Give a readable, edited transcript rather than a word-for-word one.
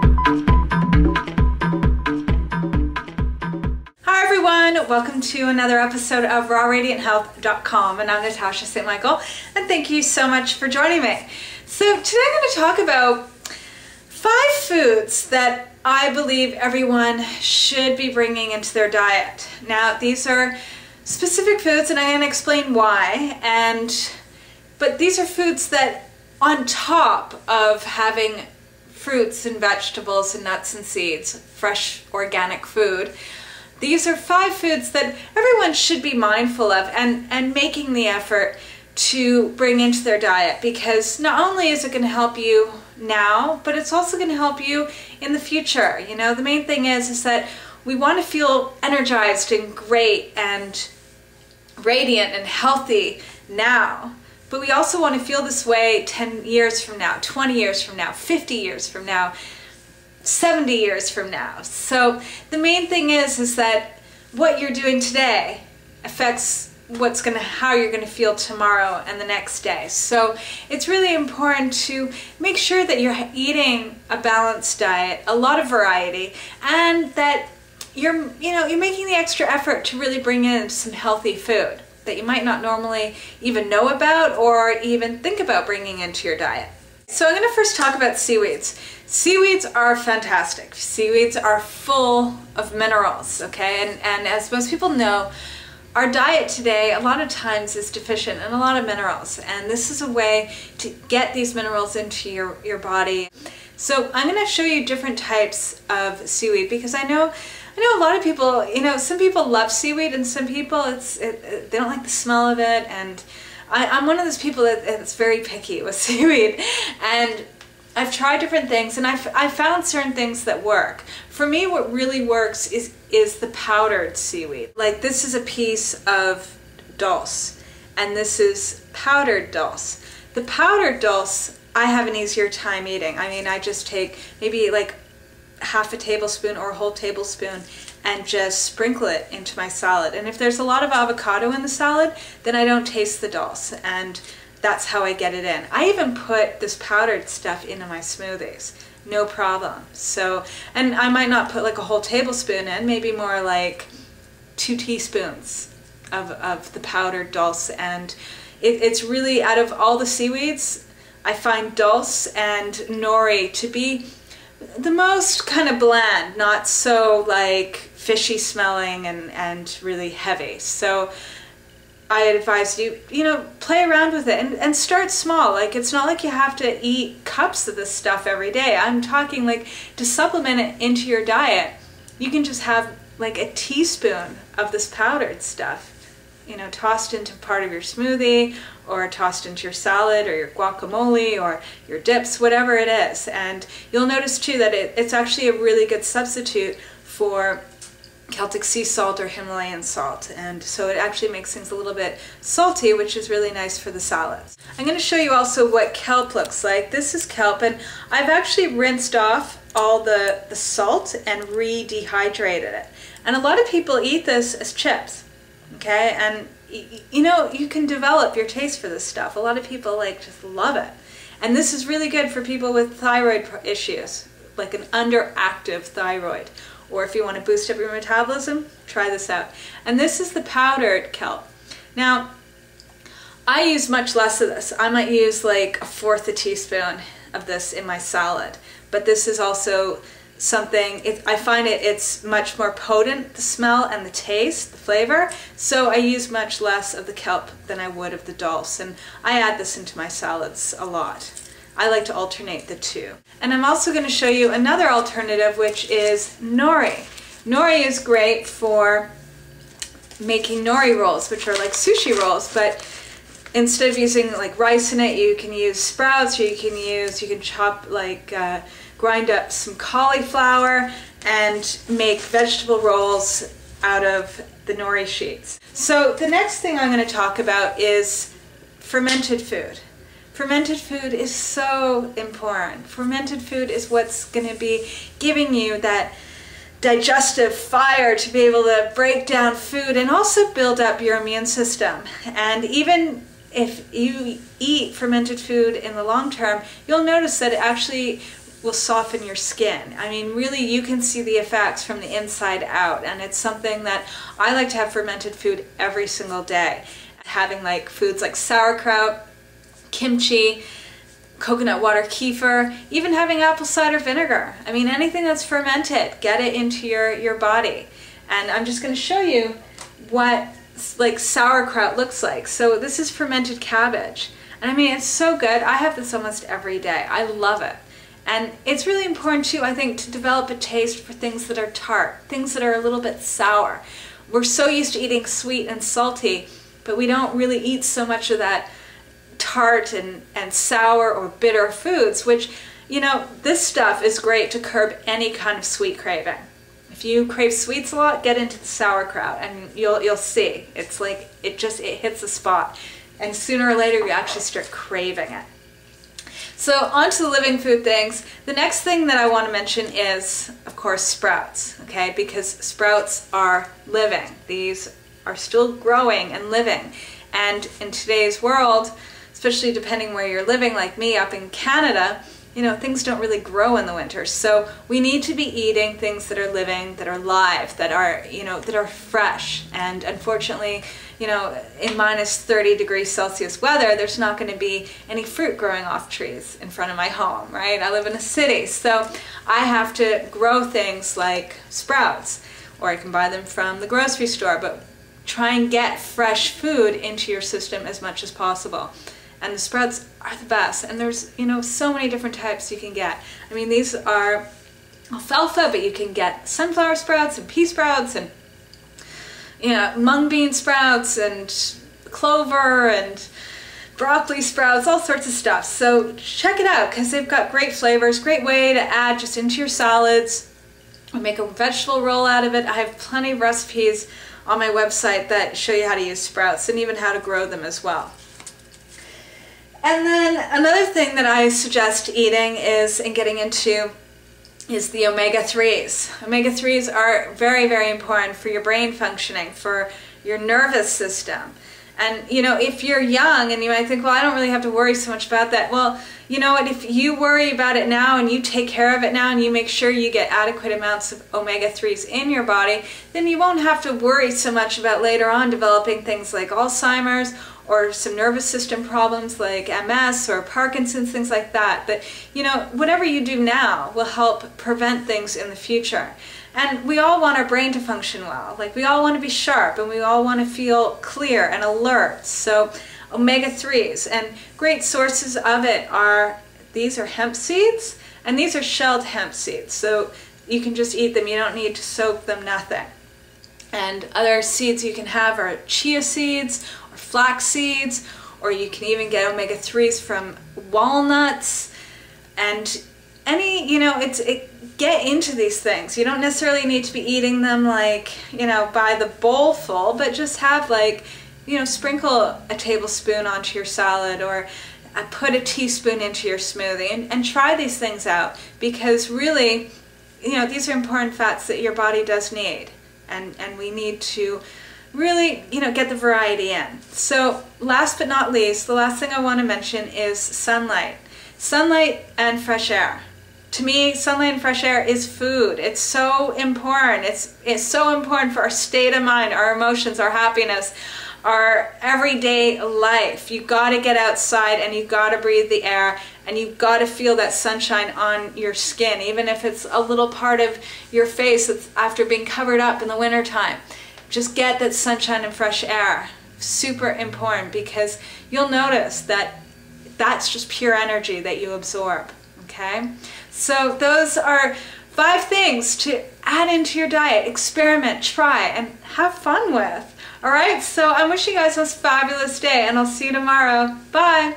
Hi everyone, welcome to another episode of rawradianthealth.com, and I'm Natasha St. Michael, and thank you so much for joining me. So today I'm going to talk about 5 foods that I believe everyone should be bringing into their diet. Now these are specific foods and I'm going to explain why, but these are foods that on top of having fruits and vegetables and nuts and seeds, fresh organic food, these are 5 foods that everyone should be mindful of and making the effort to bring into their diet, because not only is it going to help you now, but it's also going to help you in the future. You know, the main thing is that we want to feel energized and great and radiant and healthy now, but we also want to feel this way 10 years from now, 20 years from now, 50 years from now, 70 years from now. So the main thing is that what you're doing today affects how you're going to feel tomorrow and the next day. So it's really important to make sure that you're eating a balanced diet, a lot of variety, and that you're making the extra effort to really bring in some healthy food that you might not normally even know about or even think about bringing into your diet. So I'm going to first talk about seaweeds. Seaweeds are fantastic. Seaweeds are full of minerals, okay? And as most people know, our diet today a lot of times is deficient in a lot of minerals, and this is a way to get these minerals into your body. So I'm going to show you different types of seaweed, because I know a lot of people, some people love seaweed and some people they don't like the smell of it, and I'm one of those people that's very picky with seaweed, and I've tried different things and I've found certain things that work. For me, what really works is the powdered seaweed. Like this is a piece of dulse and this is powdered dulse. The powdered dulse I have an easier time eating. I mean, I just take maybe like half a tablespoon or a whole tablespoon and just sprinkle it into my salad. And if there's a lot of avocado in the salad, then I don't taste the dulse, and that's how I get it in. I even put this powdered stuff into my smoothies, no problem. So, and I might not put like a whole tablespoon in, maybe more like 2 teaspoons of the powdered dulse. And it's really, out of all the seaweeds, I find dulse and nori to be the most kind of bland, not so like fishy smelling and really heavy. So I advise you, play around with it and start small. Like, it's not like you have to eat cups of this stuff every day. I'm talking like to supplement it into your diet. You can just have like a teaspoon of this powdered stuff, tossed into part of your smoothie or tossed into your salad or your guacamole or your dips, whatever it is. And you'll notice too that it's actually a really good substitute for Celtic sea salt or Himalayan salt, and so it actually makes things a little bit salty, which is really nice for the salads. I'm going to show you also what kelp looks like. This is kelp, and I've actually rinsed off all the salt and re-dehydrated it. And a lot of people eat this as chips, okay? And you can develop your taste for this stuff. A lot of people just love it. And this is really good for people with thyroid issues, like an underactive thyroid. Or if you want to boost up your metabolism, try this out. And this is the powdered kelp. Now, I use much less of this. I might use like 1/4 teaspoon of this in my salad. But this is also something, I find it's much more potent, the smell and the taste, the flavor. So I use much less of the kelp than I would of the dulse. And I add this into my salads a lot. I like to alternate the two. And I'm also going to show you another alternative, which is nori. Nori is great for making nori rolls, which are like sushi rolls, but instead of using like rice in it, you can use sprouts, or you can chop grind up some cauliflower and make vegetable rolls out of the nori sheets. So the next thing I'm going to talk about is fermented food. Fermented food is so important. Fermented food is what's going to be giving you that digestive fire to be able to break down food and also build up your immune system. And even if you eat fermented food in the long term, you'll notice that it actually will soften your skin. I mean, really, you can see the effects from the inside out, and it's something that I like to have fermented food every single day. Having like foods like sauerkraut, kimchi, coconut water kefir, even having apple cider vinegar. I mean, anything that's fermented, get it into your body. And I'm just going to show you what like sauerkraut looks like. So this is fermented cabbage. And I mean, it's so good. I have this almost every day. I love it. And it's really important too, I think, to develop a taste for things that are tart, things that are a little bit sour. We're so used to eating sweet and salty, but we don't really eat so much of that tart and sour or bitter foods, which, you know, this stuff is great to curb any kind of sweet craving. If you crave sweets a lot, get into the sauerkraut and you'll see. It's like, it hits the spot. And sooner or later, you actually start craving it. So on to the living food things. The next thing that I want to mention is, of course, sprouts, okay? Because sprouts are living. These are still growing and living. And in today's world, especially depending where you're living, like me up in Canada, you know, things don't really grow in the winter. So we need to be eating things that are living, that are live, that are, you know, that are fresh. And unfortunately, you know, in minus 30 degrees Celsius weather, there's not going to be any fruit growing off trees in front of my home, right? I live in a city, so I have to grow things like sprouts, or I can buy them from the grocery store, but try and get fresh food into your system as much as possible. And the sprouts are the best. And there's, you know, so many different types you can get. I mean, these are alfalfa, but you can get sunflower sprouts and pea sprouts and, you know, mung bean sprouts and clover and broccoli sprouts, all sorts of stuff. So check it out, because they've got great flavors, great way to add just into your salads. I make a vegetable roll out of it. I have plenty of recipes on my website that show you how to use sprouts and even how to grow them as well. And then another thing that I suggest eating and getting into is the omega-3s. Omega-3s are very, very important for your brain functioning, for your nervous system. And, you know, if you're young and you might think, well, I don't really have to worry so much about that. Well, you know what, if you worry about it now and you take care of it now and you make sure you get adequate amounts of omega-3s in your body, then you won't have to worry so much about later on developing things like Alzheimer's or some nervous system problems like MS or Parkinson's, things like that. But, you know, whatever you do now will help prevent things in the future. And we all want our brain to function well. Like, we all want to be sharp and we all want to feel clear and alert. So omega-3s, and great sources of it are, these are hemp seeds and these are shelled hemp seeds. So you can just eat them, you don't need to soak them, nothing. And other seeds you can have are chia seeds or flax seeds, or you can even get omega-3s from walnuts. And any, you know, get into these things. You don't necessarily need to be eating them like, you know, by the bowl full, but just have like, you know, sprinkle a tablespoon onto your salad, or put a teaspoon into your smoothie, and try these things out, because really, you know, these are important fats that your body does need. And we need to really, you know, get the variety in. So last but not least, the last thing I want to mention is sunlight. Sunlight and fresh air. To me, sunlight and fresh air is food. It's so important. It's so important for our state of mind, our emotions, our happiness, our everyday life. You've got to get outside and you've got to breathe the air, and you've got to feel that sunshine on your skin, even if it's a little part of your face that's after being covered up in the wintertime. Just get that sunshine and fresh air. Super important, because you'll notice that that's just pure energy that you absorb, okay? So those are 5 things to add into your diet, experiment, try, and have fun with. All right, so I'm wishing you guys a fabulous day, and I'll see you tomorrow. Bye.